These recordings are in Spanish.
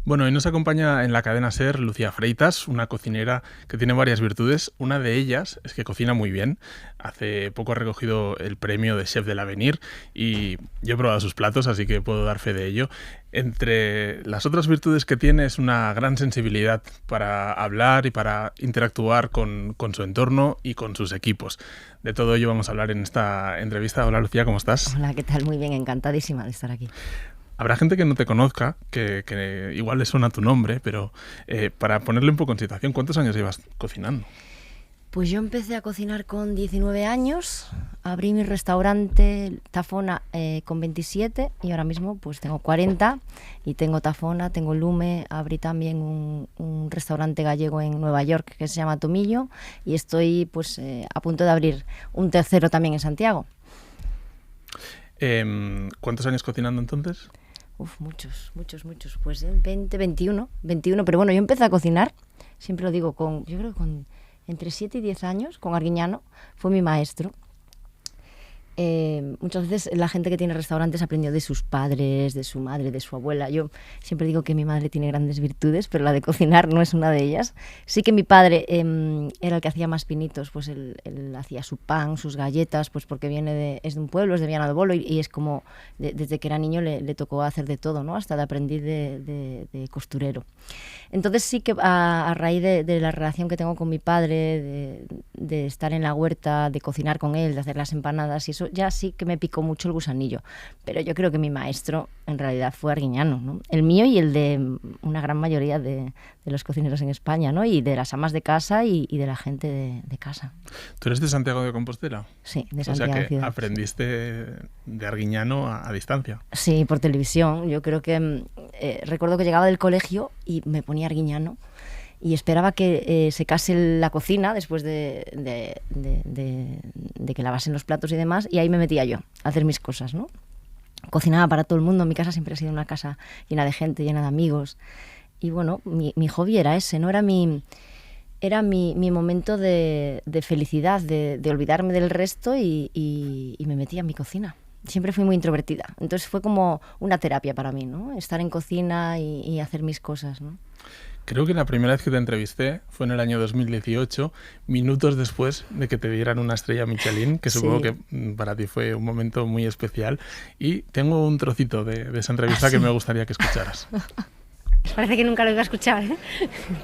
Bueno, hoy nos acompaña en la cadena SER Lucía Freitas, una cocinera que tiene varias virtudes. Una de ellas es que cocina muy bien. Hace poco ha recogido el premio de Chef del Avenir y yo he probado sus platos, así que puedo dar fe de ello. Entre las otras virtudes que tiene es una gran sensibilidad para hablar y para interactuar con su entorno y con sus equipos. De todo ello vamos a hablar en esta entrevista. Hola Lucía, ¿cómo estás? Hola, ¿qué tal? Muy bien, encantadísima de estar aquí. Habrá gente que no te conozca, que igual le suena tu nombre, pero para ponerle un poco en situación, ¿cuántos años llevas cocinando? Pues yo empecé a cocinar con 19 años, abrí mi restaurante Tafona con 27 y ahora mismo pues tengo 40 y tengo Tafona, tengo Lume, abrí también un restaurante gallego en Nueva York que se llama Tomillo y estoy pues a punto de abrir un tercero también en Santiago. ¿Cuántos años cocinando entonces? Muchos. Pues 20, 21, pero bueno, yo empecé a cocinar, siempre lo digo, yo creo que con entre 7 y 10 años, con Arguiñano, fue mi maestro. Muchas veces la gente que tiene restaurantes aprendió de sus padres, de su madre, de su abuela. Yo siempre digo que mi madre tiene grandes virtudes, pero la de cocinar no es una de ellas. Sí que mi padre era el que hacía más pinitos, pues él hacía su pan, sus galletas, pues porque es de un pueblo, es de Viana do Bolo y es como, desde que era niño le tocó hacer de todo, ¿no? Hasta de aprendiz de costurero. Entonces sí que a raíz de la relación que tengo con mi padre, de estar en la huerta, de cocinar con él, de hacer las empanadas y eso, ya sí que me picó mucho el gusanillo. Pero yo creo que mi maestro en realidad fue Arguiñano, ¿no? El mío y el de una gran mayoría de los cocineros en España, ¿no? Y de las amas de casa y de la gente de casa. ¿Tú eres de Santiago de Compostela? Sí, de Santiago. O sea que ciudad, aprendiste de Arguiñano a distancia. Sí, por televisión. Yo creo que recuerdo que llegaba del colegio y me ponía Arguiñano y esperaba que secase la cocina después de que lavasen los platos y demás, y ahí me metía yo a hacer mis cosas, ¿no? Cocinaba para todo el mundo. Mi casa siempre ha sido una casa llena de gente, llena de amigos. Y bueno, mi hobby era ese, ¿no? Era mi momento de felicidad, de olvidarme del resto y me metía en mi cocina. Siempre fui muy introvertida. Entonces fue como una terapia para mí, ¿no? Estar en cocina y hacer mis cosas, ¿no? Creo que la primera vez que te entrevisté fue en el año 2018, minutos después de que te dieran una estrella Michelin, que supongo que para ti fue un momento muy especial. Y tengo un trocito de esa entrevista que me gustaría que escucharas. Parece que nunca lo iba a escuchar, ¿eh?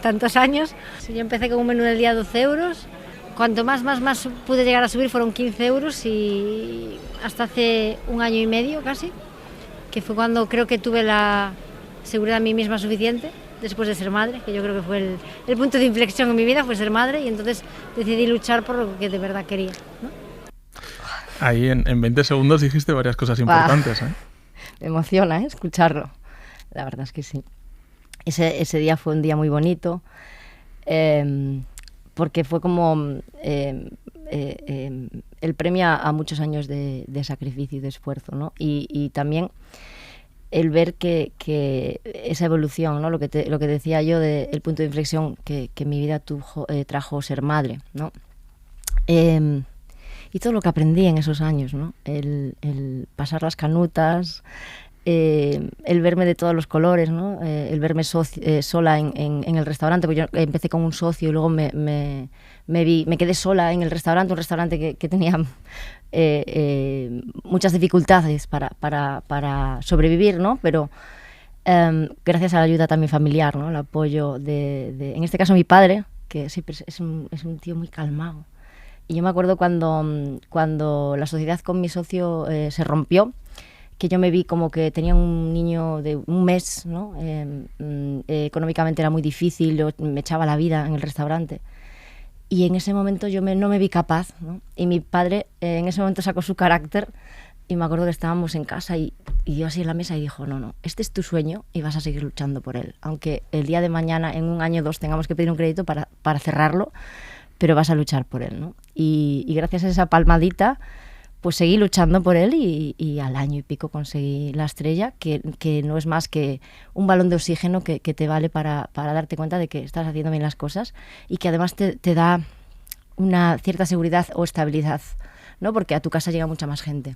Tantos años. Yo empecé con un menú del día 12 euros. Cuanto más pude llegar a subir fueron 15 euros y hasta hace un año y medio casi, que fue cuando creo que tuve la seguridad en mí misma suficiente, después de ser madre, que yo creo que fue el punto de inflexión en mi vida, fue ser madre, y entonces decidí luchar por lo que de verdad quería, ¿no? Ahí en 20 segundos dijiste varias cosas importantes, ¿eh? Me emociona, ¿eh? Escucharlo. La verdad es que sí. Ese día fue un día muy bonito, porque fue como el premio a muchos años de sacrificio y de esfuerzo, ¿no? Y también el ver que esa evolución, ¿no? Lo que decía yo del punto de inflexión que mi vida trajo ser madre, ¿no? Y todo lo que aprendí en esos años, ¿no? El pasar las canutas, el verme de todos los colores, ¿no? El verme sola en el restaurante, porque yo empecé con un socio y luego me quedé sola en el restaurante, un restaurante que tenía muchas dificultades para sobrevivir, ¿no? Pero gracias a la ayuda también familiar, ¿no? El apoyo en este caso mi padre, que siempre es un tío muy calmado. Y yo me acuerdo cuando la sociedad con mi socio se rompió, que yo me vi como que tenía un niño de un mes, ¿no? Económicamente era muy difícil, yo me echaba la vida en el restaurante. Y en ese momento yo no me vi capaz, ¿no? Y mi padre en ese momento sacó su carácter y me acuerdo que estábamos en casa y yo así en la mesa y dijo, no, este es tu sueño y vas a seguir luchando por él. Aunque el día de mañana, en un año o dos, tengamos que pedir un crédito para cerrarlo, pero vas a luchar por él, ¿no? Y gracias a esa palmadita, pues seguí luchando por él y al año y pico conseguí la estrella, que no es más que un balón de oxígeno que te vale para darte cuenta de que estás haciendo bien las cosas y que además te da una cierta seguridad o estabilidad, ¿no? Porque a tu casa llega mucha más gente.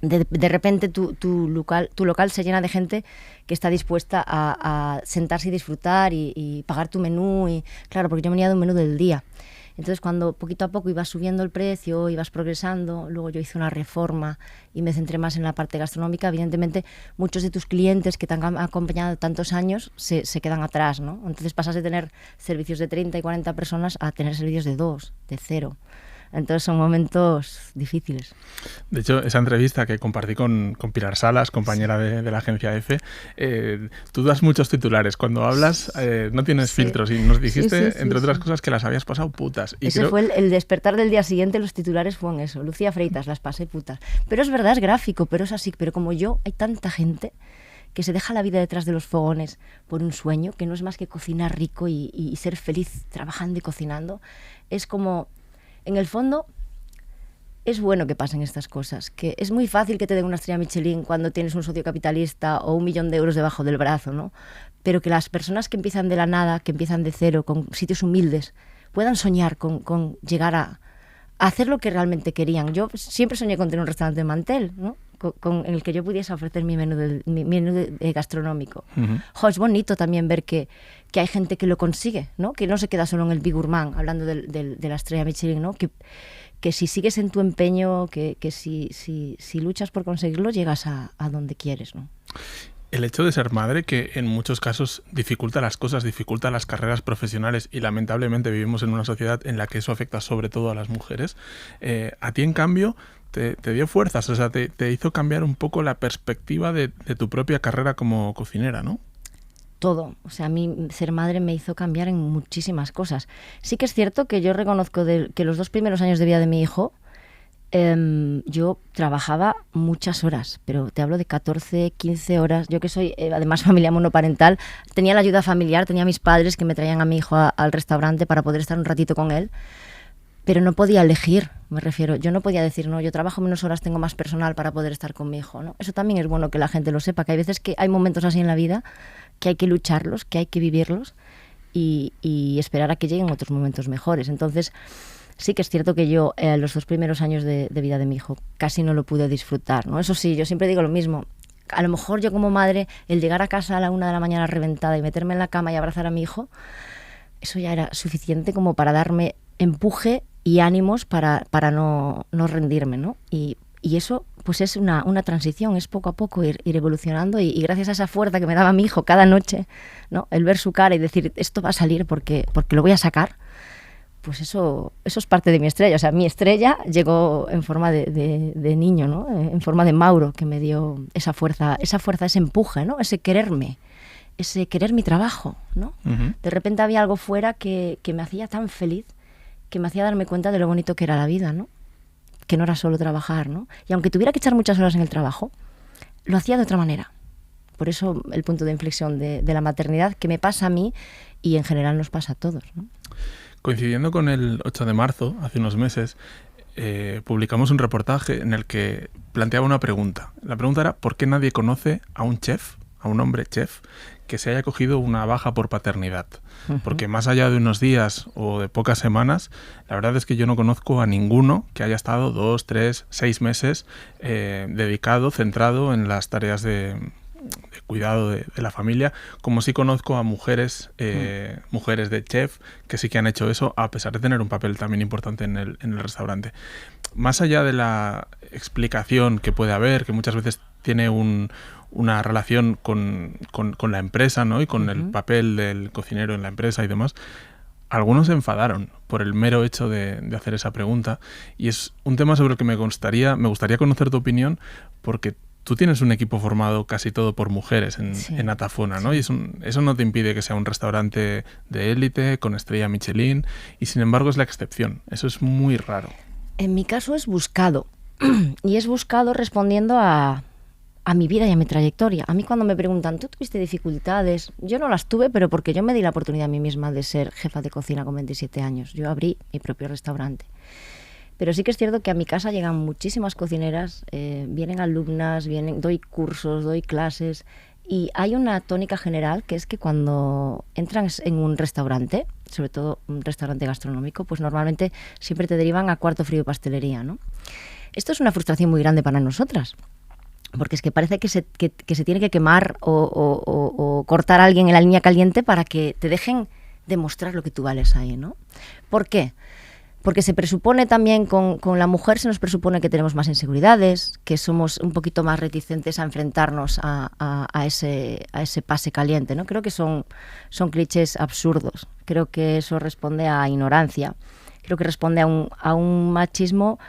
de repente tu local se llena de gente que está dispuesta a sentarse y disfrutar y pagar tu menú. Y claro, porque yo venía de un menú del día. Entonces, cuando poquito a poco ibas subiendo el precio, ibas progresando, luego yo hice una reforma y me centré más en la parte gastronómica, evidentemente muchos de tus clientes que te han acompañado tantos años se quedan atrás, ¿no? Entonces pasas de tener servicios de 30 y 40 personas a tener servicios de 2, de 0. Entonces son momentos difíciles. De hecho, esa entrevista que compartí con Pilar Salas, compañera de la agencia EFE, tú das muchos titulares. Cuando hablas no tienes filtros y nos dijiste, entre otras cosas, que las habías pasado putas. Y ese fue el despertar del día siguiente, los titulares fueron eso. Lucía Freitas, las pasé putas. Pero es verdad, es gráfico, pero es así. Pero como yo, hay tanta gente que se deja la vida detrás de los fogones por un sueño, que no es más que cocinar rico y ser feliz trabajando y cocinando. Es como... En el fondo, es bueno que pasen estas cosas, que es muy fácil que te den una estrella Michelin cuando tienes un socio capitalista o 1 millón de euros debajo del brazo, ¿no? Pero que las personas que empiezan de la nada, que empiezan de cero, con sitios humildes, puedan soñar con llegar a hacer lo que realmente querían. Yo siempre soñé con tener un restaurante de mantel, ¿no? En el que yo pudiese ofrecer mi menú gastronómico. Es bonito también ver que hay gente que lo consigue, ¿no? Que no se queda solo en el Big Gourmand, hablando de la estrella Michelin, ¿no? Que si sigues en tu empeño, que si luchas por conseguirlo, llegas a donde quieres, ¿no? El hecho de ser madre, que en muchos casos dificulta las cosas, dificulta las carreras profesionales, y lamentablemente vivimos en una sociedad en la que eso afecta sobre todo a las mujeres, a ti en cambio te dio fuerzas, o sea, te hizo cambiar un poco la perspectiva de tu propia carrera como cocinera, ¿no? Todo. O sea, a mí ser madre me hizo cambiar en muchísimas cosas. Sí que es cierto que yo reconozco que los 2 primeros años de vida de mi hijo yo trabajaba muchas horas, pero te hablo de 14, 15 horas. Yo que soy además familia monoparental, tenía la ayuda familiar, tenía a mis padres que me traían a mi hijo al restaurante para poder estar un ratito con él, pero no podía elegir, me refiero. Yo no podía decir, no, yo trabajo menos horas, tengo más personal para poder estar con mi hijo, ¿no? Eso también es bueno que la gente lo sepa, que hay veces que hay momentos así en la vida que hay que lucharlos, que hay que vivirlos y esperar a que lleguen otros momentos mejores. Entonces, sí que es cierto que yo los 2 primeros años de vida de mi hijo casi no lo pude disfrutar, ¿no? Eso sí, yo siempre digo lo mismo. A lo mejor yo como madre, el llegar a casa a la 1 de la mañana reventada y meterme en la cama y abrazar a mi hijo, eso ya era suficiente como para darme empuje y ánimos para no rendirme, ¿no? Y eso pues es una transición, es poco a poco ir evolucionando y gracias a esa fuerza que me daba mi hijo cada noche, ¿no? El ver su cara y decir, esto va a salir porque lo voy a sacar, pues eso es parte de mi estrella. O sea, mi estrella llegó en forma de niño, ¿no? En forma de Mauro, que me dio esa fuerza, ese empuje, ¿no? Ese quererme, ese querer mi trabajo, ¿no? Uh-huh. De repente había algo fuera que me hacía tan feliz, que me hacía darme cuenta de lo bonito que era la vida, ¿no? Que no era solo trabajar, ¿no? Y aunque tuviera que echar muchas horas en el trabajo, lo hacía de otra manera. Por eso el punto de inflexión de la maternidad, que me pasa a mí y en general nos pasa a todos, ¿no? Coincidiendo con el 8 de marzo, hace unos meses, publicamos un reportaje en el que planteaba una pregunta. La pregunta era, ¿por qué nadie conoce a un chef, a un hombre chef, que se haya cogido una baja por paternidad? Uh-huh. Porque más allá de unos días o de pocas semanas, la verdad es que yo no conozco a ninguno que haya estado 2, 3, 6 meses dedicado, centrado en las tareas de cuidado de la familia, como sí conozco a mujeres de chef que sí que han hecho eso, a pesar de tener un papel también importante en el restaurante. Más allá de la explicación que puede haber, que muchas veces tiene una relación con la empresa, ¿no? Y con uh-huh. el papel del cocinero en la empresa y demás, algunos se enfadaron por el mero hecho de hacer esa pregunta, y es un tema sobre el que me gustaría conocer tu opinión, porque tú tienes un equipo formado casi todo por mujeres en Atafona, ¿no? Y eso no te impide que sea un restaurante de élite, con estrella Michelin, y sin embargo es la excepción. Eso es muy raro. En mi caso es buscado, y es buscado respondiendo a mi vida y a mi trayectoria. A mí cuando me preguntan, ¿tú tuviste dificultades? Yo no las tuve, pero porque yo me di la oportunidad a mí misma de ser jefa de cocina con 27 años. Yo abrí mi propio restaurante. Pero sí que es cierto que a mi casa llegan muchísimas cocineras, vienen alumnas, doy cursos, doy clases, y hay una tónica general, que es que cuando entran en un restaurante, sobre todo un restaurante gastronómico, pues normalmente siempre te derivan a cuarto frío y pastelería, ¿no? Esto es una frustración muy grande para nosotras, porque es que parece que se tiene que quemar o cortar a alguien en la línea caliente para que te dejen demostrar lo que tú vales ahí, ¿no? ¿Por qué? Porque se presupone también, con la mujer se nos presupone que tenemos más inseguridades, que somos un poquito más reticentes a enfrentarnos a ese pase caliente, ¿no? Creo que son clichés absurdos. Creo que eso responde a ignorancia. Creo que responde a un machismo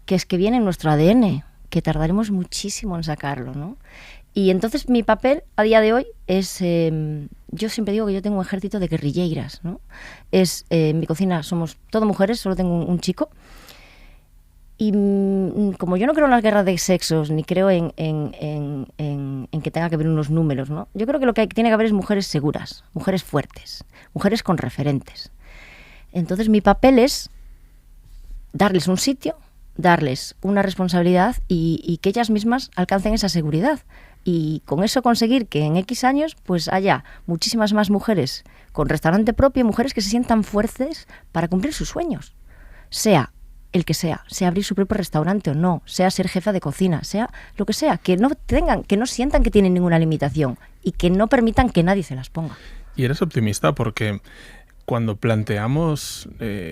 que es que viene en nuestro ADN, que tardaremos muchísimo en sacarlo, ¿no? Y entonces mi papel a día de hoy es, yo siempre digo que yo tengo un ejército de guerrilleras, ¿no? En mi cocina somos todo mujeres, solo tengo un chico. Y como yo no creo en las guerras de sexos, ni creo en que tenga que haber unos números, ¿no? Yo creo que lo que tiene que haber es mujeres seguras, mujeres fuertes, mujeres con referentes. Entonces mi papel es darles un sitio, darles una responsabilidad y que ellas mismas alcancen esa seguridad. Y con eso conseguir que en X años pues haya muchísimas más mujeres con restaurante propio, mujeres que se sientan fuertes para cumplir sus sueños. Sea el que sea abrir su propio restaurante o no, sea ser jefa de cocina, sea lo que sea, que no sientan que tienen ninguna limitación y que no permitan que nadie se las ponga. Y eres optimista porque cuando planteamos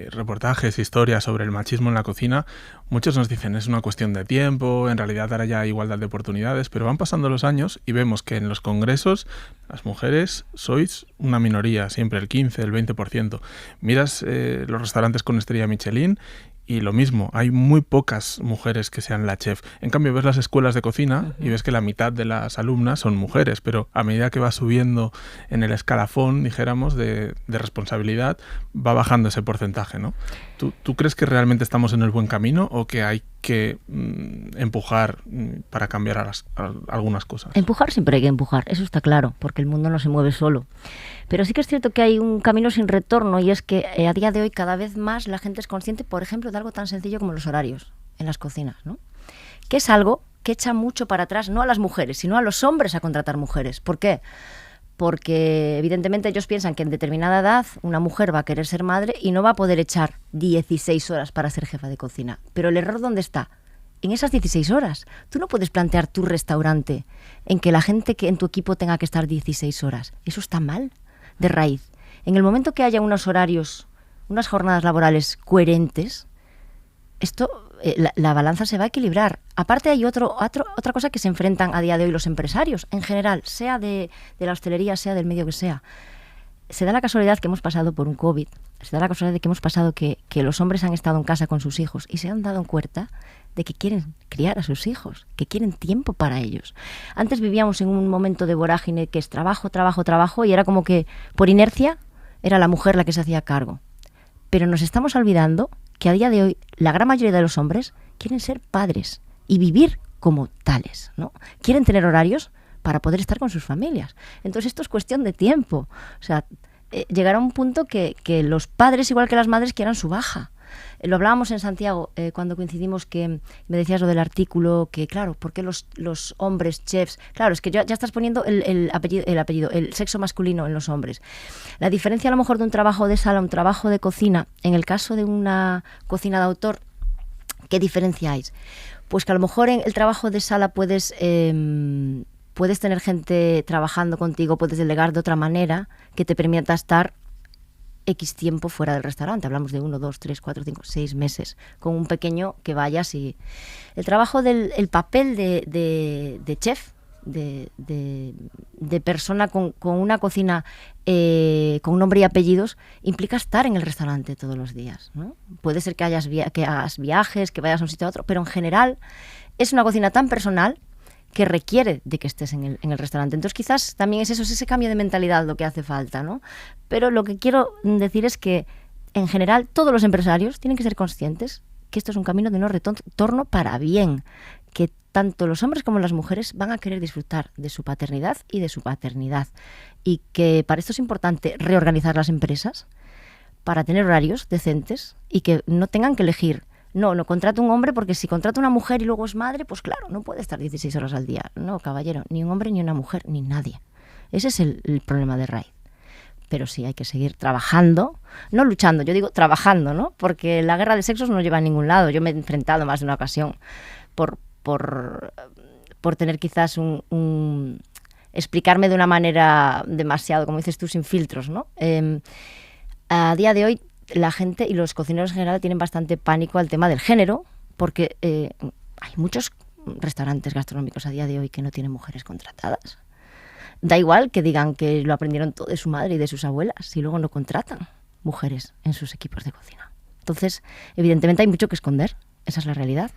reportajes, historias sobre el machismo en la cocina, muchos nos dicen es una cuestión de tiempo, en realidad ahora ya hay igualdad de oportunidades, pero van pasando los años y vemos que en los congresos las mujeres sois una minoría, siempre el 15, el 20%. Miras los restaurantes con estrella Michelin y lo mismo, hay muy pocas mujeres que sean la chef. En cambio, ves las escuelas de cocina y ves que la mitad de las alumnas son mujeres, pero a medida que va subiendo en el escalafón, dijéramos, de responsabilidad, va bajando ese porcentaje, ¿no? ¿Tú crees que realmente estamos en el buen camino o que hay que empujar para cambiar algunas cosas? Empujar siempre hay que empujar, eso está claro, porque el mundo no se mueve solo. Pero sí que es cierto que hay un camino sin retorno y es que a día de hoy cada vez más la gente es consciente, por ejemplo, de algo tan sencillo como los horarios en las cocinas, ¿no? Que es algo que echa mucho para atrás, no a las mujeres, sino a los hombres a contratar mujeres. ¿Por qué? Porque evidentemente ellos piensan que en determinada edad una mujer va a querer ser madre y no va a poder echar 16 horas para ser jefa de cocina. Pero el error ¿dónde está? En esas 16 horas. Tú no puedes plantear tu restaurante en que la gente que en tu equipo tenga que estar 16 horas. Eso está mal, de raíz. En el momento que haya unos horarios, unas jornadas laborales coherentes, la balanza se va a equilibrar. Aparte hay otra cosa que se enfrentan a día de hoy los empresarios, en general, sea de la hostelería, sea del medio que sea. Se da la casualidad que hemos pasado por un COVID, se da la casualidad de que hemos pasado que los hombres han estado en casa con sus hijos y se han dado cuenta de que quieren criar a sus hijos, que quieren tiempo para ellos. Antes vivíamos en un momento de vorágine que es trabajo, trabajo, trabajo y era como que por inercia era la mujer la que se hacía cargo. Pero nos estamos olvidando que a día de hoy la gran mayoría de los hombres quieren ser padres y vivir como tales, ¿no? Quieren tener horarios para poder estar con sus familias. Entonces esto es cuestión de tiempo. O sea, llegará un punto que los padres, igual que las madres, quieran su baja. Lo hablábamos en Santiago cuando coincidimos, que me decías lo del artículo, que claro, ¿por qué los hombres chefs? Claro, es que ya estás poniendo el apellido, el sexo masculino en los hombres. La diferencia a lo mejor de un trabajo de sala a un trabajo de cocina, en el caso de una cocina de autor, ¿qué diferencia hay? Pues que a lo mejor en el trabajo de sala puedes tener gente trabajando contigo, puedes delegar de otra manera que te permita estar X tiempo fuera del restaurante. Hablamos de 1, 2, 3, 4, 5, 6 meses, con un pequeño que vayas y... El trabajo el papel de chef, de persona con una cocina con nombre y apellidos, implica estar en el restaurante todos los días, ¿no? Puede ser que hagas viajes, que vayas a un sitio a otro, pero en general es una cocina tan personal que requiere de que estés en el restaurante. Entonces quizás también es ese cambio de mentalidad lo que hace falta, ¿no? Pero lo que quiero decir es que en general todos los empresarios tienen que ser conscientes que esto es un camino de no retorno para bien, que tanto los hombres como las mujeres van a querer disfrutar de su paternidad y de su paternidad, y que para esto es importante reorganizar las empresas para tener horarios decentes y que no tengan que elegir. No contrato un hombre porque si contrato una mujer y luego es madre, pues claro, no puede estar 16 horas al día. No, caballero, ni un hombre, ni una mujer, ni nadie. Ese es el problema de raíz. pero sí hay que seguir trabajando, no luchando, yo digo trabajando, ¿no? Porque la guerra de sexos no lleva a ningún lado. Yo me he enfrentado más de una ocasión por tener quizás explicarme de una manera demasiado, como dices tú, sin filtros, ¿no? A día de hoy la gente y los cocineros en general tienen bastante pánico al tema del género, porque hay muchos restaurantes gastronómicos a día de hoy que no tienen mujeres contratadas. Da igual que digan que lo aprendieron todo de su madre y de sus abuelas, si luego no contratan mujeres en sus equipos de cocina. Entonces, evidentemente hay mucho que esconder, esa es la realidad.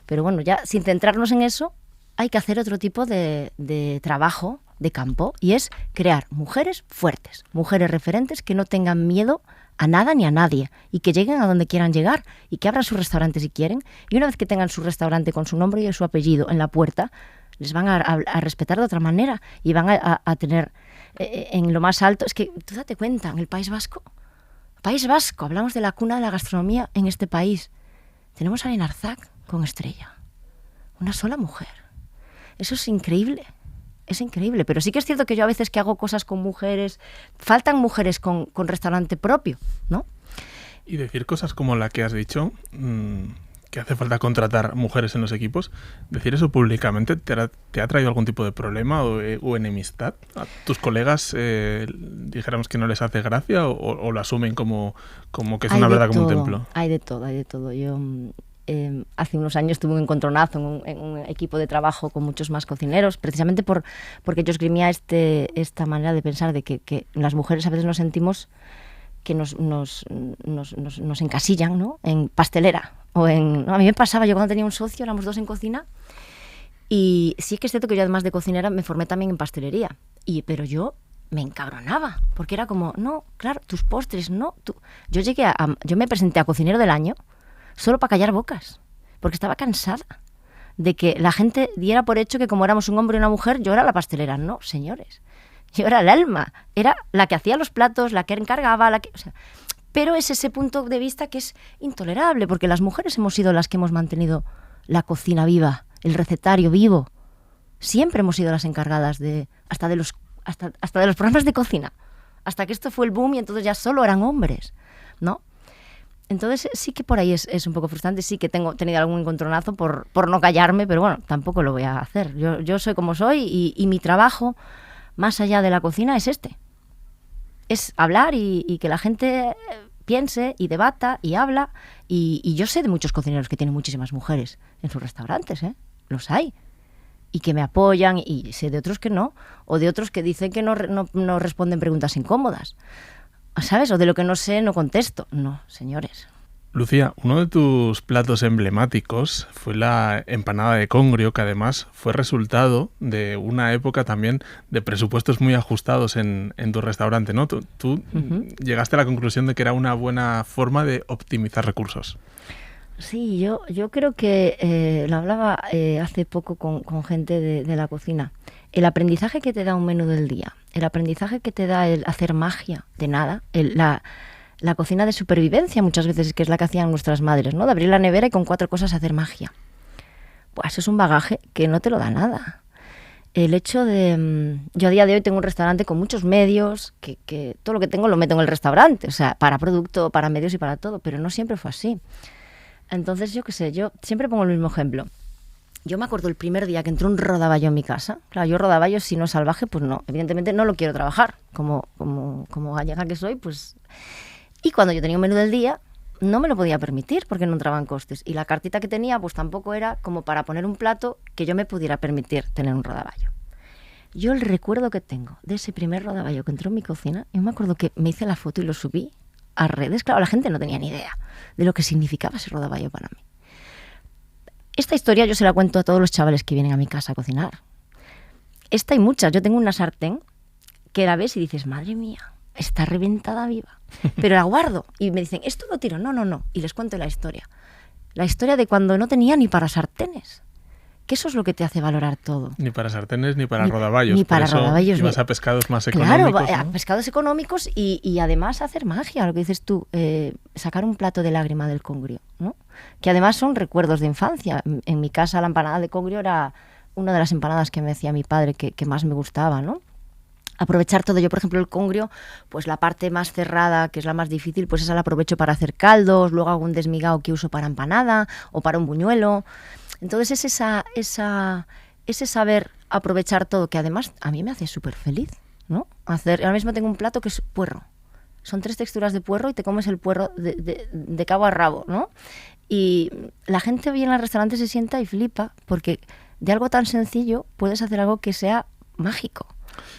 Pero bueno, ya sin centrarnos en eso, hay que hacer otro tipo de trabajo de campo, y es crear mujeres fuertes, mujeres referentes que no tengan miedo a nada ni a nadie, y que lleguen a donde quieran llegar, y que abran su restaurante si quieren, y una vez que tengan su restaurante con su nombre y su apellido en la puerta, les van a respetar de otra manera, y van a tener en lo más alto. Es que tú date cuenta, en el País Vasco, hablamos de la cuna de la gastronomía en este país, tenemos a Elena Arzac con estrella, una sola mujer. Eso es increíble. Es increíble, pero sí que es cierto que yo a veces que hago cosas con mujeres, faltan mujeres con restaurante propio, ¿no? Y decir cosas como la que has dicho, que hace falta contratar mujeres en los equipos, decir eso públicamente, ¿te ha traído algún tipo de problema o enemistad? ¿A tus colegas dijéramos que no les hace gracia o lo asumen como que es una verdad como un templo? Hay de todo. Yo hace unos años tuve un encontronazo en un equipo de trabajo con muchos más cocineros, precisamente porque yo esgrimía esta manera de pensar de que las mujeres a veces nos sentimos que nos encasillan, ¿no? En pastelera a mí me pasaba, yo cuando tenía un socio, éramos 2 en cocina, y sí que es cierto que yo además de cocinera me formé también en pastelería, pero yo me encabronaba, porque era como, no, claro, tus postres, no, yo me presenté a cocinero del año solo para callar bocas, porque estaba cansada de que la gente diera por hecho que como éramos un hombre y una mujer, yo era la pastelera. No, señores, yo era el alma, era la que hacía los platos, la que encargaba, pero es ese punto de vista que es intolerable, porque las mujeres hemos sido las que hemos mantenido la cocina viva, el recetario vivo. Siempre hemos sido las encargadas hasta de los programas de cocina, hasta que esto fue el boom y entonces ya solo eran hombres, ¿no? Entonces sí que por ahí es un poco frustrante, sí que tengo tenido algún encontronazo por no callarme, pero bueno, tampoco lo voy a hacer. Yo soy como soy y mi trabajo, más allá de la cocina, es hablar y que la gente piense y debata y habla. Y yo sé de muchos cocineros que tienen muchísimas mujeres en sus restaurantes, los hay. Y que me apoyan, y sé de otros que no, o de otros que dicen que no responden preguntas incómodas. ¿Sabes? O de lo que no sé no contesto. No, señores. Lucía, uno de tus platos emblemáticos fue la empanada de congrio, que además fue resultado de una época también de presupuestos muy ajustados en tu restaurante, ¿no? Tú llegaste a la conclusión de que era una buena forma de optimizar recursos. Sí, yo creo que lo hablaba hace poco con gente de la cocina. El aprendizaje que te da un menú del día, el aprendizaje que te da el hacer magia de nada, la cocina de supervivencia muchas veces, que es la que hacían nuestras madres, ¿no? De abrir la nevera y con 4 cosas hacer magia. Pues eso es un bagaje que no te lo da nada. El hecho de... Yo a día de hoy tengo un restaurante con muchos medios, que todo lo que tengo lo meto en el restaurante, o sea, para producto, para medios y para todo, pero no siempre fue así. Entonces, yo qué sé, yo siempre pongo el mismo ejemplo. Yo me acuerdo el primer día que entró un rodaballo en mi casa. Claro, yo rodaballo, si no es salvaje, pues no. Evidentemente no lo quiero trabajar. Como gallega que soy, pues... Y cuando yo tenía un menú del día, no me lo podía permitir porque no entraban costes. Y la cartita que tenía, pues tampoco era como para poner un plato que yo me pudiera permitir tener un rodaballo. Yo el recuerdo que tengo de ese primer rodaballo que entró en mi cocina, yo me acuerdo que me hice la foto y lo subí a redes. Claro, la gente no tenía ni idea de lo que significaba ese rodaballo para mí. Esta historia yo se la cuento a todos los chavales que vienen a mi casa a cocinar. Esta hay muchas. Yo tengo una sartén que la ves y dices, madre mía, está reventada viva. Pero la guardo y me dicen, esto lo tiro. No. Y les cuento la historia. La historia de cuando no tenía ni para sartenes. Que eso es lo que te hace valorar todo. Ni para sartenes ni para rodaballos. Ni para rodaballos. Ibas a pescados más económicos. Claro, ¿no? A pescados económicos y además hacer magia, lo que dices tú, sacar un plato de lágrima del congrio, ¿no? Que además son recuerdos de infancia. En mi casa la empanada de congrio era una de las empanadas que me hacía mi padre que más me gustaba, ¿no? aprovechar todo. Yo, por ejemplo, el congrio, pues la parte más cerrada, que es la más difícil, pues esa la aprovecho para hacer caldos, luego hago un desmigado que uso para empanada o para un buñuelo. Entonces es ese saber aprovechar todo, que además a mí me hace súper feliz, ¿no? Ahora mismo tengo un plato que es puerro. Son 3 texturas de puerro y te comes el puerro de cabo a rabo, ¿no? Y la gente hoy en el restaurante se sienta y flipa, porque de algo tan sencillo puedes hacer algo que sea mágico,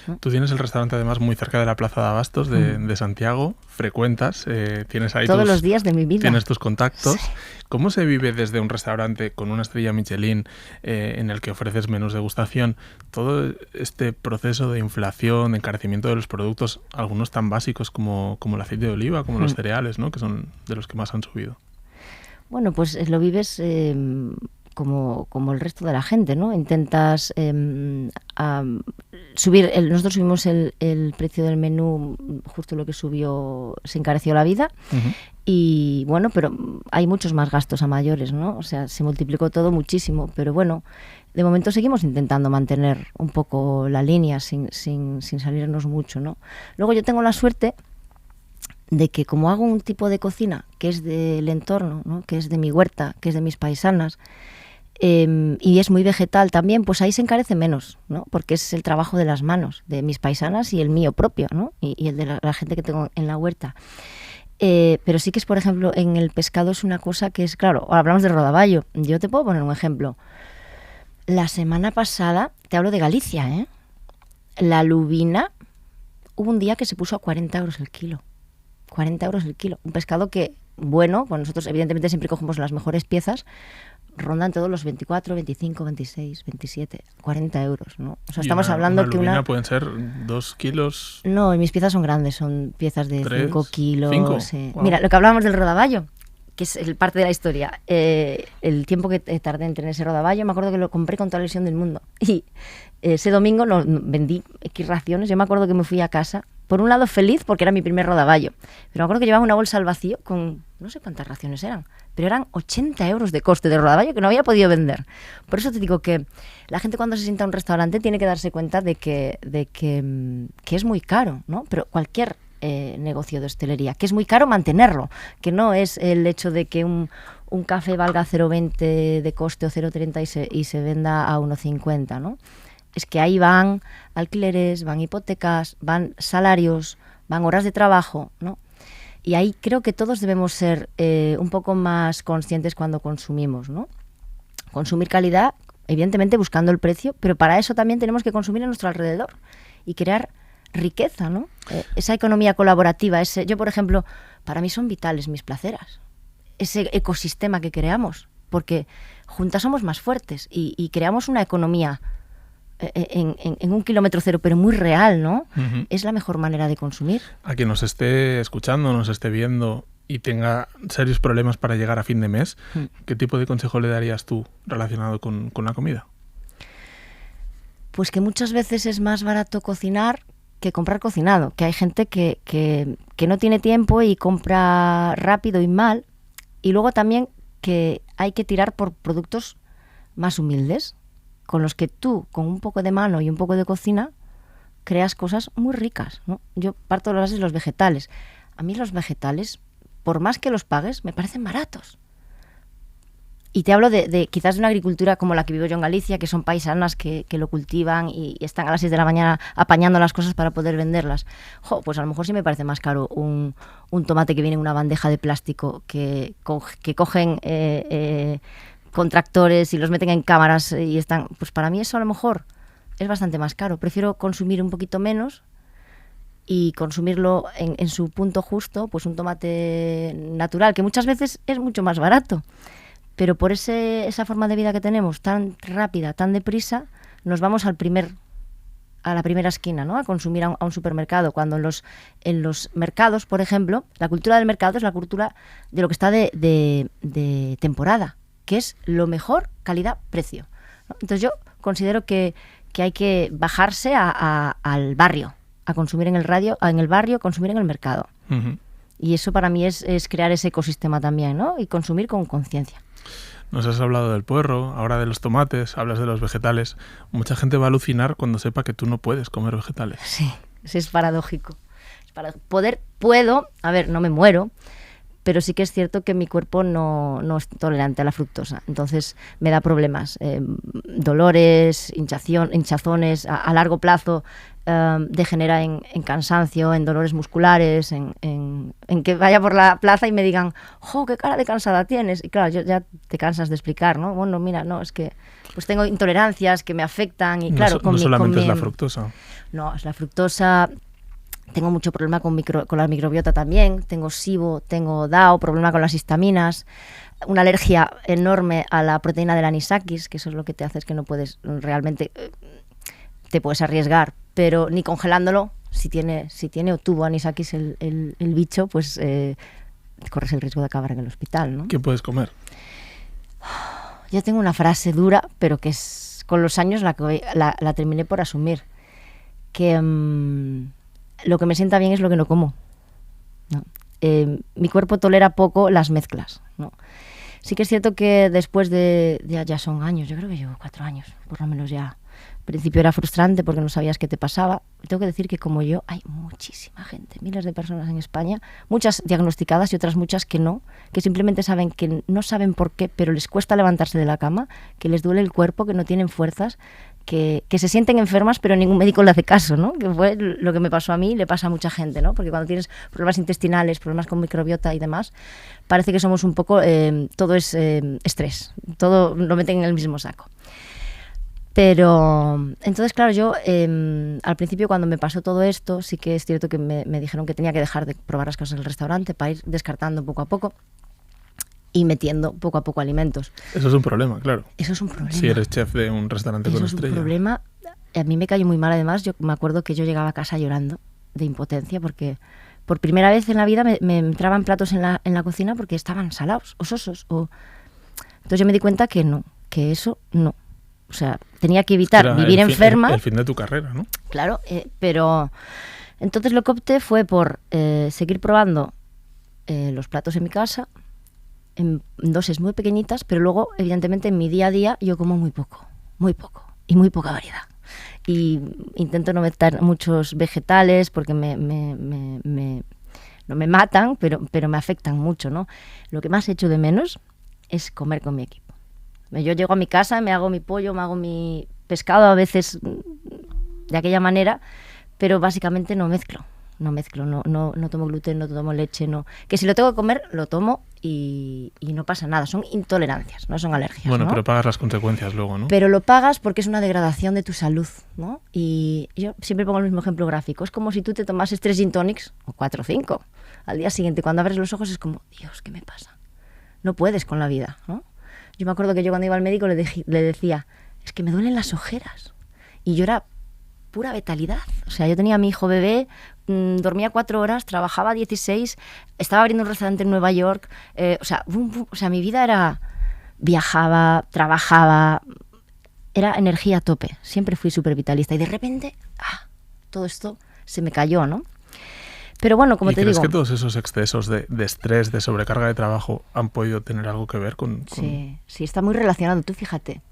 ¿no? Tú tienes el restaurante además muy cerca de la Plaza de Abastos de Santiago, frecuentas, tienes ahí todos los días de mi vida. Tienes tus contactos. Sí. ¿Cómo se vive desde un restaurante con una estrella Michelin en el que ofreces menús de degustación? Todo este proceso de inflación, de encarecimiento de los productos, algunos tan básicos como el aceite de oliva, como los cereales, ¿no? Que son de los que más han subido. Bueno, pues lo vives como el resto de la gente, ¿no? Intentas subir, nosotros subimos el precio del menú, justo lo que subió, se encareció la vida. Y bueno, pero hay muchos más gastos a mayores, ¿no? O sea, se multiplicó todo muchísimo, pero bueno, de momento seguimos intentando mantener un poco la línea sin salirnos mucho, ¿no? Luego yo tengo la suerte de que como hago un tipo de cocina que es del entorno, ¿no? Que es de mi huerta, que es de mis paisanas, y es muy vegetal también, pues ahí se encarece menos, ¿no? Porque es el trabajo de las manos, de mis paisanas y el mío propio, ¿no? Y el de la gente que tengo en la huerta. Pero sí que es, por ejemplo, en el pescado es una cosa que es, claro, hablamos de rodaballo. Yo te puedo poner un ejemplo. La semana pasada, te hablo de Galicia, ¿eh? La lubina, hubo un día que se puso a 40 euros el kilo. 40 euros el kilo. Un pescado que, bueno, pues nosotros evidentemente siempre cogemos las mejores piezas, rondan todos los 24, 25, 26, 27, 40 euros, ¿no? O sea, estamos hablando que una pueden ser 2 kilos. No, mis piezas son grandes, son piezas de 5 kilos. 5. Wow. Mira, lo que hablábamos del rodaballo, que es parte de la historia. El tiempo que tardé en tener ese rodaballo, me acuerdo que lo compré con toda la ilusión del mundo. Y ese domingo vendí X raciones. Yo me acuerdo que me fui a casa, por un lado feliz porque era mi primer rodaballo, pero me acuerdo que llevaba una bolsa al vacío con no sé cuántas raciones eran, pero eran 80 euros de coste de rodaballo que no había podido vender. Por eso te digo que la gente cuando se sienta a un restaurante tiene que darse cuenta de que es muy caro, ¿no? Pero cualquier negocio de hostelería, que es muy caro mantenerlo, que no es el hecho de que un café valga 0,20 de coste o 0,30 y se venda a 1,50, ¿no? Es que ahí van alquileres, van hipotecas, van salarios, van horas de trabajo, ¿no? Y ahí creo que todos debemos ser un poco más conscientes cuando consumimos, ¿no? Consumir calidad, evidentemente buscando el precio, pero para eso también tenemos que consumir a nuestro alrededor y crear riqueza, ¿no? Esa economía colaborativa, yo, por ejemplo, para mí son vitales mis placeras, ese ecosistema que creamos, porque juntas somos más fuertes y creamos una economía en un kilómetro cero, pero muy real, ¿no? Uh-huh. Es la mejor manera de consumir. A quien nos esté escuchando, nos esté viendo y tenga serios problemas para llegar a fin de mes, ¿qué tipo de consejo le darías tú relacionado con la comida? Pues que muchas veces es más barato cocinar que comprar cocinado, que hay gente que no tiene tiempo y compra rápido y mal, y luego también que hay que tirar por productos más humildes, con los que tú, con un poco de mano y un poco de cocina, creas cosas muy ricas, ¿no? Yo parto de las bases de los vegetales. A mí los vegetales, por más que los pagues, me parecen baratos. Y te hablo de quizás de una agricultura como la que vivo yo en Galicia, que son paisanas que lo cultivan y están a las 6 de la mañana apañando las cosas para poder venderlas. Pues a lo mejor sí me parece más caro un tomate que viene en una bandeja de plástico que cogen con tractores y los meten en cámaras y están... Pues para mí eso a lo mejor es bastante más caro. Prefiero consumir un poquito menos y consumirlo en su punto justo, pues un tomate natural, que muchas veces es mucho más barato. Pero por esa forma de vida que tenemos, tan rápida, tan deprisa, nos vamos a la primera esquina, ¿no? A consumir a un supermercado. Cuando en los mercados, por ejemplo, la cultura del mercado es la cultura de lo que está de temporada, que es lo mejor calidad-precio, ¿no? Entonces yo considero que hay que bajarse al barrio, a consumir en el barrio, consumir en el mercado. Uh-huh. Y eso para mí es crear ese ecosistema también, ¿no? Y consumir con conciencia. Nos has hablado del puerro, ahora de los tomates, hablas de los vegetales. Mucha gente va a alucinar cuando sepa que tú no puedes comer vegetales. Sí, es paradójico. Puedo, a ver, no me muero, pero sí que es cierto que mi cuerpo no es tolerante a la fructosa. Entonces me da problemas, dolores, hinchazones, a largo plazo degenera en cansancio, en dolores musculares, en que vaya por la plaza y me digan, ¡jo, qué cara de cansada tienes! Y claro, ya te cansas de explicar, ¿no? Bueno, mira, no, es que pues tengo intolerancias que me afectan y claro... No solamente es la fructosa. No, es la fructosa... Tengo mucho problema con la microbiota también, tengo SIBO, tengo DAO, problema con las histaminas, una alergia enorme a la proteína del anisakis, que eso es lo que te hace es que no puedes realmente, te puedes arriesgar, pero ni congelándolo, si tiene o tuvo anisakis el bicho, pues corres el riesgo de acabar en el hospital, ¿no? ¿Qué puedes comer? Yo tengo una frase dura, pero que es con los años la terminé por asumir, que... lo que me sienta bien es lo que no como, ¿no? Mi cuerpo tolera poco las mezclas, ¿no? Sí que es cierto que después ya son años, yo creo que llevo 4 años, por lo menos ya. Al principio era frustrante porque no sabías qué te pasaba. Tengo que decir que como yo hay muchísima gente, miles de personas en España, muchas diagnosticadas y otras muchas que no, que simplemente saben que no saben por qué, pero les cuesta levantarse de la cama, que les duele el cuerpo, que no tienen fuerzas, que se sienten enfermas pero ningún médico le hace caso, ¿no? Que fue lo que me pasó a mí y le pasa a mucha gente, ¿no? Porque cuando tienes problemas intestinales, problemas con microbiota y demás, parece que somos un poco, todo es estrés, todo lo meten en el mismo saco. Pero entonces, claro, yo al principio cuando me pasó todo esto, sí que es cierto que me dijeron que tenía que dejar de probar las cosas en el restaurante para ir descartando poco a poco y metiendo poco a poco alimentos. Eso es un problema, claro. Eso es un problema. Si eres chef de un restaurante con estrella. Eso es un problema. A mí me cayó muy mal, además. Yo me acuerdo que yo llegaba a casa llorando de impotencia porque por primera vez en la vida me entraban platos en la cocina porque estaban salados o sosos. Entonces yo me di cuenta que no, que eso no. O sea, tenía que evitar vivir enferma. El fin de tu carrera, ¿no? Claro, pero entonces lo que opté fue por seguir probando los platos en mi casa, en dosis muy pequeñitas, pero luego, evidentemente, en mi día a día yo como muy poco y muy poca variedad. Y intento no meter muchos vegetales porque no me matan, pero me afectan mucho, ¿no? Lo que más echo de menos es comer con mi equipo. Yo llego a mi casa, me hago mi pollo, me hago mi pescado a veces de aquella manera, pero básicamente no mezclo, no tomo gluten, no tomo leche, no. Que si lo tengo que comer, lo tomo y no pasa nada, son intolerancias, no son alergias. Bueno, ¿no? pero pagas las consecuencias luego, ¿no? Pero lo pagas porque es una degradación de tu salud, ¿no? Y yo siempre pongo el mismo ejemplo gráfico, es como si tú te tomases 3 gin tonics, o 4 o 5, al día siguiente, cuando abres los ojos es como, Dios, ¿qué me pasa? No puedes con la vida, ¿no? Yo me acuerdo que yo cuando iba al médico le decía, es que me duelen las ojeras. Y yo era pura vitalidad. O sea, yo tenía a mi hijo bebé, dormía 4 horas, trabajaba 16, estaba abriendo un restaurante en Nueva York. O sea, mi vida era... Viajaba, trabajaba, era energía a tope. Siempre fui súper vitalista. Y de repente, todo esto se me cayó, ¿no? Pero bueno, como te digo... ¿Y crees que todos esos excesos de estrés, de sobrecarga de trabajo han podido tener algo que ver con...? Sí, está muy relacionado. Tú fíjate.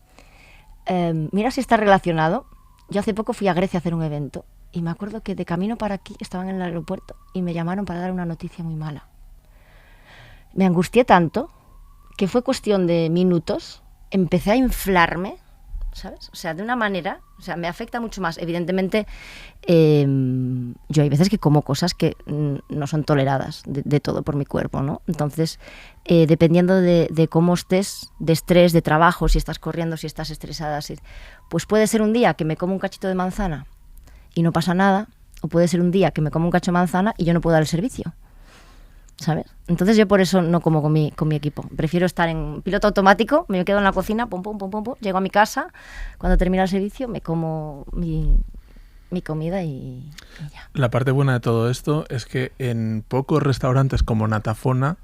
Mira si está relacionado. Yo hace poco fui a Grecia a hacer un evento y me acuerdo que de camino para aquí estaban en el aeropuerto y me llamaron para dar una noticia muy mala. Me angustié tanto que fue cuestión de minutos. Empecé a inflarme, ¿sabes? O sea, de una manera... O sea, me afecta mucho más. Evidentemente, yo hay veces que como cosas que no son toleradas de todo por mi cuerpo, ¿no? Entonces, dependiendo de cómo estés, de estrés, de trabajo, si estás corriendo, si estás estresada, pues puede ser un día que me como un cachito de manzana y no pasa nada, o puede ser un día que me como un cacho de manzana y yo no puedo dar el servicio, ¿sabes? Entonces yo por eso no como con mi equipo. Prefiero estar en piloto automático, me quedo en la cocina, pum, llego a mi casa, cuando termina el servicio me como mi comida y ya. La parte buena de todo esto es que en pocos restaurantes como Natafona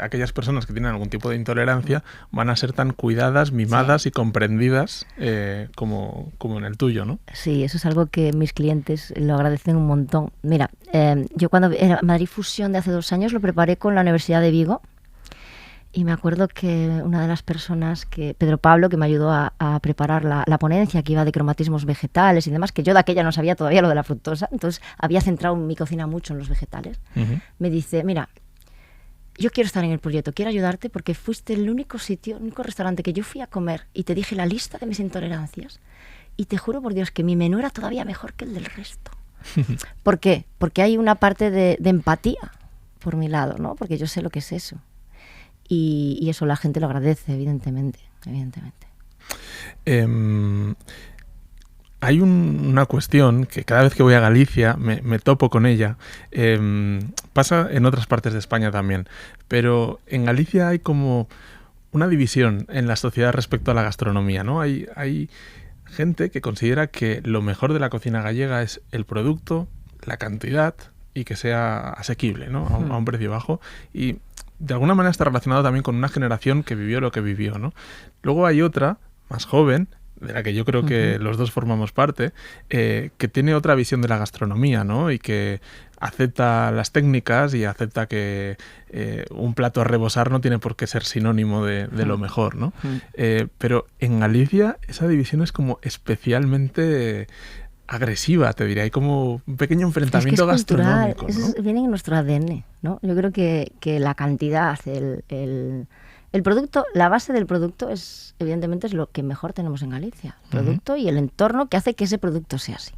aquellas personas que tienen algún tipo de intolerancia van a ser tan cuidadas, mimadas y comprendidas como en el tuyo, ¿no? Sí, eso es algo que mis clientes lo agradecen un montón. Mira, yo cuando era Madrid Fusión de hace 2 años lo preparé con la Universidad de Vigo. Y me acuerdo que una de las personas, Pedro Pablo, que me ayudó a preparar la ponencia, que iba de cromatismos vegetales y demás, que yo de aquella no sabía todavía lo de la fructosa, entonces había centrado mi cocina mucho en los vegetales, me dice, mira, yo quiero estar en el proyecto, quiero ayudarte porque fuiste el único sitio, el único restaurante que yo fui a comer y te dije la lista de mis intolerancias y te juro por Dios que mi menú era todavía mejor que el del resto. ¿Por qué? Porque hay una parte de empatía por mi lado, ¿no? Porque yo sé lo que es eso. Y eso la gente lo agradece, evidentemente. Hay una cuestión que cada vez que voy a Galicia me topo con ella. Pasa en otras partes de España también. Pero en Galicia hay como una división en la sociedad respecto a la gastronomía, ¿no? Hay gente que considera que lo mejor de la cocina gallega es el producto, la cantidad y que sea asequible, ¿no? A un precio bajo. Y de alguna manera está relacionado también con una generación que vivió lo que vivió, ¿no? Luego hay otra, más joven, de la que yo creo que los dos formamos parte, que tiene otra visión de la gastronomía, ¿no? Y que acepta las técnicas y acepta que un plato a rebosar no tiene por qué ser sinónimo de lo mejor, ¿no? Pero en Galicia esa división es como especialmente agresiva, te diría. Hay como un pequeño enfrentamiento gastronómico, ¿no? Eso viene en nuestro ADN, ¿no? Yo creo que la cantidad, el producto, la base del producto es, evidentemente, es lo que mejor tenemos en Galicia. El producto y el entorno que hace que ese producto sea así.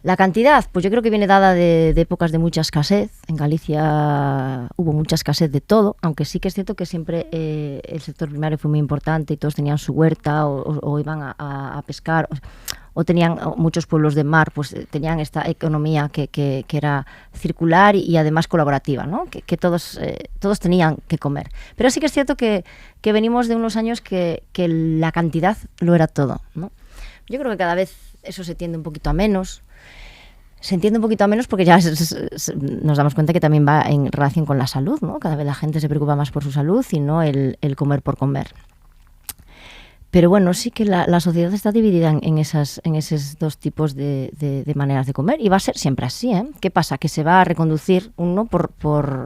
La cantidad, pues yo creo que viene dada de épocas de mucha escasez. En Galicia hubo mucha escasez de todo, aunque sí que es cierto que siempre el sector primario fue muy importante y todos tenían su huerta o iban a pescar, o tenían muchos pueblos de mar, pues tenían esta economía que era circular y además colaborativa, ¿no? Que todos tenían que comer. Pero sí que es cierto que venimos de unos años que la cantidad lo era todo, ¿no? Yo creo que cada vez eso se tiende un poquito a menos. Se entiende un poquito a menos porque ya nos damos cuenta que también va en relación con la salud, ¿no? Cada vez la gente se preocupa más por su salud y no el comer por comer. Pero bueno, sí que la sociedad está dividida en esos dos tipos de maneras de comer y va a ser siempre así, ¿eh? ¿Qué pasa? Que se va a reconducir uno por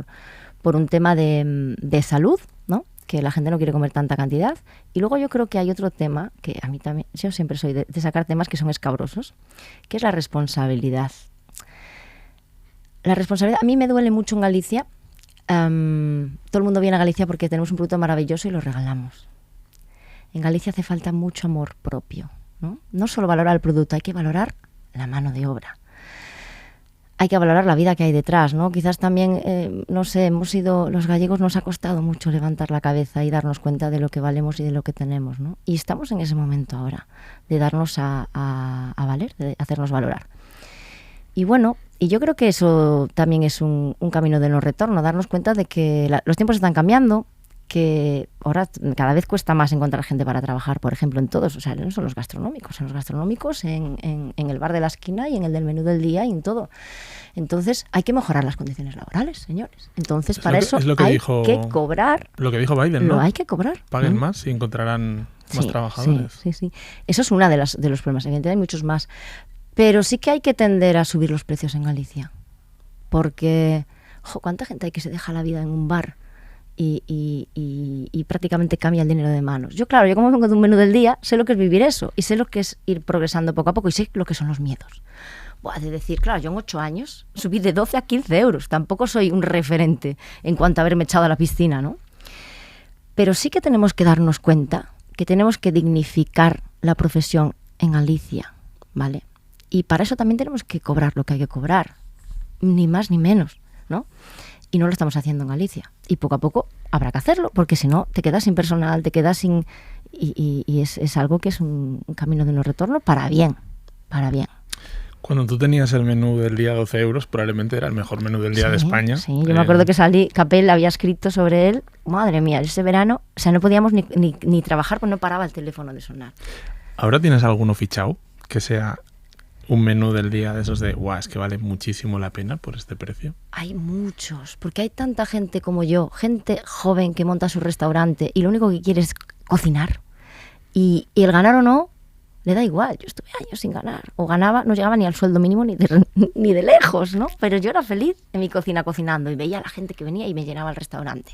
un tema de salud, ¿no? Que la gente no quiere comer tanta cantidad. Y luego yo creo que hay otro tema, que a mí también, yo siempre soy de sacar temas que son escabrosos, que es la responsabilidad. La responsabilidad, a mí me duele mucho en Galicia. Todo el mundo viene a Galicia porque tenemos un producto maravilloso y lo regalamos. En Galicia hace falta mucho amor propio, ¿no? No solo valorar el producto, hay que valorar la mano de obra. Hay que valorar la vida que hay detrás, ¿no? Quizás también, no sé, los gallegos nos ha costado mucho levantar la cabeza y darnos cuenta de lo que valemos y de lo que tenemos, ¿no? Y estamos en ese momento ahora, de darnos a valer, de hacernos valorar. Y bueno, y yo creo que eso también es un camino de no retorno, darnos cuenta de que los tiempos están cambiando, que ahora cada vez cuesta más encontrar gente para trabajar, por ejemplo, en todos, o sea, no son los gastronómicos, en el bar de la esquina y en el del menú del día y en todo. Entonces, hay que mejorar las condiciones laborales, señores. Entonces, para eso hay que cobrar. Lo que dijo Biden, ¿no? Lo hay que cobrar. Paguen más y encontrarán más trabajadores. Sí. Eso es uno de los problemas. Evidentemente hay muchos más. Pero sí que hay que tender a subir los precios en Galicia. Porque, ¿cuánta gente hay que se deja la vida en un bar y prácticamente cambia el dinero de manos? Yo como vengo de un menú del día, sé lo que es vivir eso y sé lo que es ir progresando poco a poco y sé lo que son los miedos. De decir, claro, yo en 8 años subí de 12 a 15 euros. Tampoco soy un referente en cuanto a haberme echado a la piscina, ¿no? Pero sí que tenemos que darnos cuenta que tenemos que dignificar la profesión en Galicia, ¿vale? Y para eso también tenemos que cobrar lo que hay que cobrar, ni más ni menos, ¿no? Y no lo estamos haciendo en Galicia. Y poco a poco habrá que hacerlo, porque si no, te quedas sin personal, te quedas sin... Y es algo que es un camino de no retorno para bien, para bien. Cuando tú tenías el menú del día 12 euros, probablemente era el mejor menú del día de España. Sí, yo me acuerdo que Capel había escrito sobre él. Madre mía, ese verano, o sea, no podíamos ni trabajar, pues no paraba el teléfono de sonar. ¿Ahora tienes alguno fichado que sea un menú del día de esos de, guau, es que vale muchísimo la pena por este precio? Hay muchos, porque hay tanta gente como yo, gente joven que monta su restaurante y lo único que quiere es cocinar. Y el ganar o no, le da igual. Yo estuve años sin ganar. O ganaba, no llegaba ni al sueldo mínimo ni de lejos, ¿no? Pero yo era feliz en mi cocina cocinando y veía a la gente que venía y me llenaba el restaurante.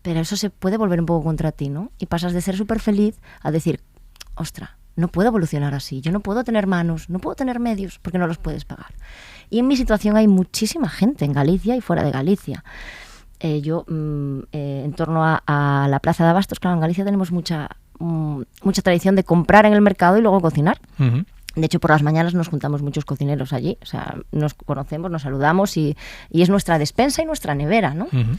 Pero eso se puede volver un poco contra ti, ¿no? Y pasas de ser súper feliz a decir, ostras, no puedo evolucionar así. Yo no puedo tener manos, no puedo tener medios porque no los puedes pagar. Y en mi situación hay muchísima gente en Galicia y fuera de Galicia. En torno a la Plaza de Abastos, claro, en Galicia tenemos mucha tradición de comprar en el mercado y luego cocinar. Uh-huh. De hecho, por las mañanas nos juntamos muchos cocineros allí. O sea, nos conocemos, nos saludamos y es nuestra despensa y nuestra nevera, ¿no? Uh-huh.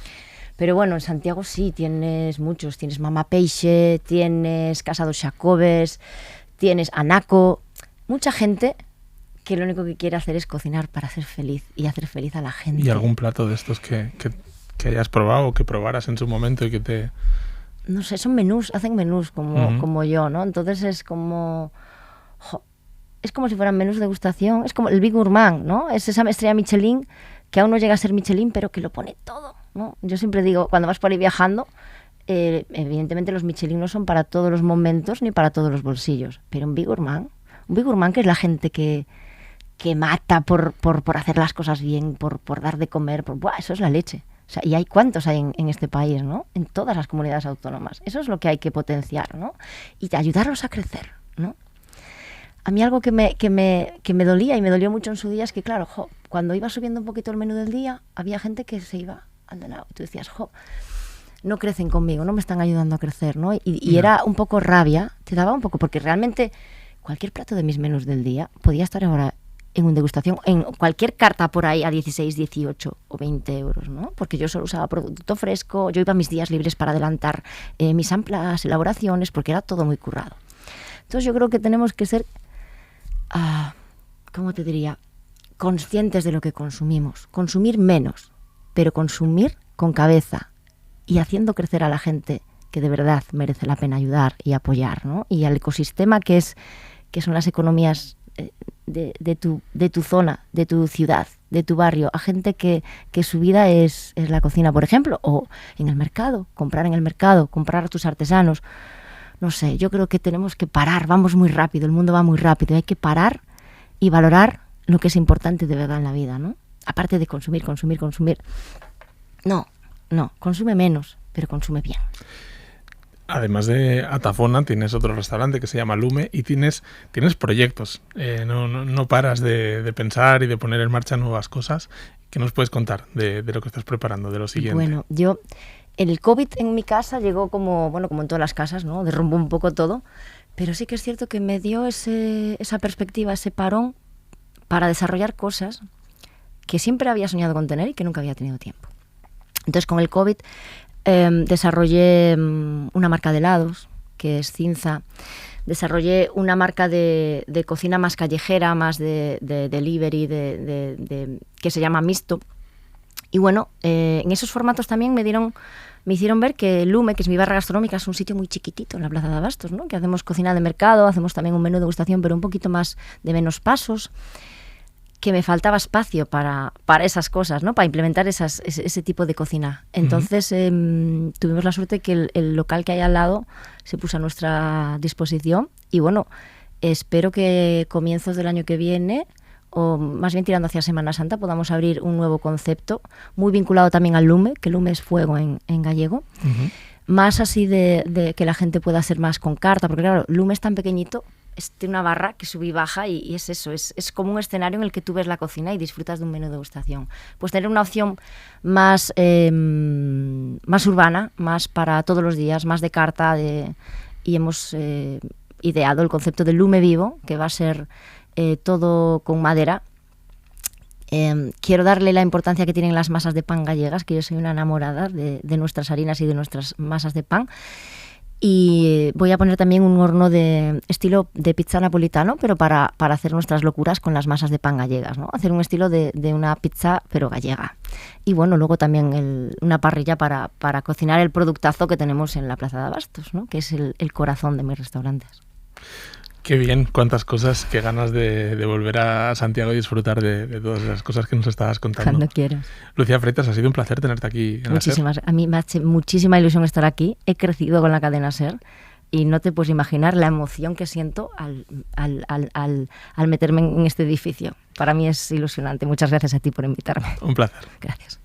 Pero bueno, en Santiago sí, tienes muchos. Tienes Mamá Peixe, tienes Casa dos Xacobes, tienes Anaco. Mucha gente que lo único que quiere hacer es cocinar para hacer feliz y hacer feliz a la gente. ¿Y algún plato de estos que hayas probado o que probaras en su momento y que te... No sé, son menús, hacen menús como yo, ¿no? Entonces es como... es como si fueran menús de degustación. Es como el Big Gourmand, ¿no? Es esa estrella Michelin que aún no llega a ser Michelin, pero que lo pone todo, ¿no? Yo siempre digo, cuando vas por ahí viajando, evidentemente los Michelin no son para todos los momentos ni para todos los bolsillos, pero un Big Gourmand que es la gente que mata por hacer las cosas bien, por dar de comer, ¡buah! Eso es la leche. O sea, y hay cuántos hay en este país, ¿no? En todas las comunidades autónomas. Eso es lo que hay que potenciar, ¿no? Y ayudarlos a crecer, ¿no? A mí algo que me dolía y me dolió mucho en su día es que, claro, cuando iba subiendo un poquito el menú del día, había gente que se iba al de lado. Y tú decías, no crecen conmigo, no me están ayudando a crecer, ¿no? Y era un poco rabia, te daba un poco, porque realmente cualquier plato de mis menús del día podía estar ahora en una degustación, en cualquier carta por ahí a 16, 18 o 20 euros, ¿no? Porque yo solo usaba producto fresco, yo iba a mis días libres para adelantar mis amplias elaboraciones, porque era todo muy currado. Entonces yo creo que tenemos que ser, ¿cómo te diría?, conscientes de lo que consumimos. Consumir menos, pero consumir con cabeza y haciendo crecer a la gente que de verdad merece la pena ayudar y apoyar, ¿no? Y al ecosistema que son las economías de tu zona, de tu ciudad, de tu barrio, a gente que su vida es la cocina, por ejemplo, o en el mercado, comprar a tus artesanos. No sé, yo creo que tenemos que parar, vamos muy rápido, el mundo va muy rápido, hay que parar y valorar lo que es importante de verdad en la vida, ¿no? Aparte de consumir. No, consume menos, pero consume bien. Además de Atafona, tienes otro restaurante que se llama Lume y tienes proyectos. No paras de pensar y de poner en marcha nuevas cosas. ¿Qué nos puedes contar de lo que estás preparando, de lo siguiente? Bueno, el COVID en mi casa llegó como en todas las casas, ¿no? Derrumbó un poco todo, pero sí que es cierto que me dio esa perspectiva, ese parón para desarrollar cosas que siempre había soñado con tener y que nunca había tenido tiempo. Entonces, con el COVID desarrollé una marca de helados, que es Cinza. Desarrollé una marca de cocina más callejera, más de delivery, que se llama Mixto. Y bueno, en esos formatos también me hicieron ver que Lume, que es mi barra gastronómica, es un sitio muy chiquitito en la Plaza de Abastos, ¿no? Que hacemos cocina de mercado, hacemos también un menú de degustación, pero un poquito más de menos pasos, que me faltaba espacio para esas cosas, ¿no? Para implementar ese tipo de cocina. Entonces tuvimos la suerte que el local que hay al lado se puso a nuestra disposición y bueno, espero que comienzos del año que viene, o más bien tirando hacia Semana Santa, podamos abrir un nuevo concepto, muy vinculado también al Lume, que Lume es fuego en gallego, más así de que la gente pueda hacer más con carta, porque claro, Lume es tan pequeñito, tiene una barra que sube y baja y es eso, es como un escenario en el que tú ves la cocina y disfrutas de un menú de degustación. Pues tener una opción más urbana, más para todos los días, más de carta, y hemos ideado el concepto de Lume Vivo, que va a ser todo con madera. Quiero darle la importancia que tienen las masas de pan gallegas, que yo soy una enamorada de nuestras harinas y de nuestras masas de pan. Y voy a poner también un horno de estilo de pizza napolitano, pero para hacer nuestras locuras con las masas de pan gallegas, ¿no? Hacer un estilo de una pizza, pero gallega. Y bueno, luego también una parrilla para cocinar el productazo que tenemos en la Plaza de Abastos, ¿no? Que es el corazón de mis restaurantes. Qué bien, cuántas cosas, qué ganas de volver a Santiago y disfrutar de todas las cosas que nos estabas contando. Cuando quieras. Lucía Freitas, ha sido un placer tenerte aquí en la SER. A mí me ha hecho muchísima ilusión estar aquí. He crecido con la cadena SER y no te puedes imaginar la emoción que siento al meterme en este edificio. Para mí es ilusionante. Muchas gracias a ti por invitarme. Un placer. Gracias.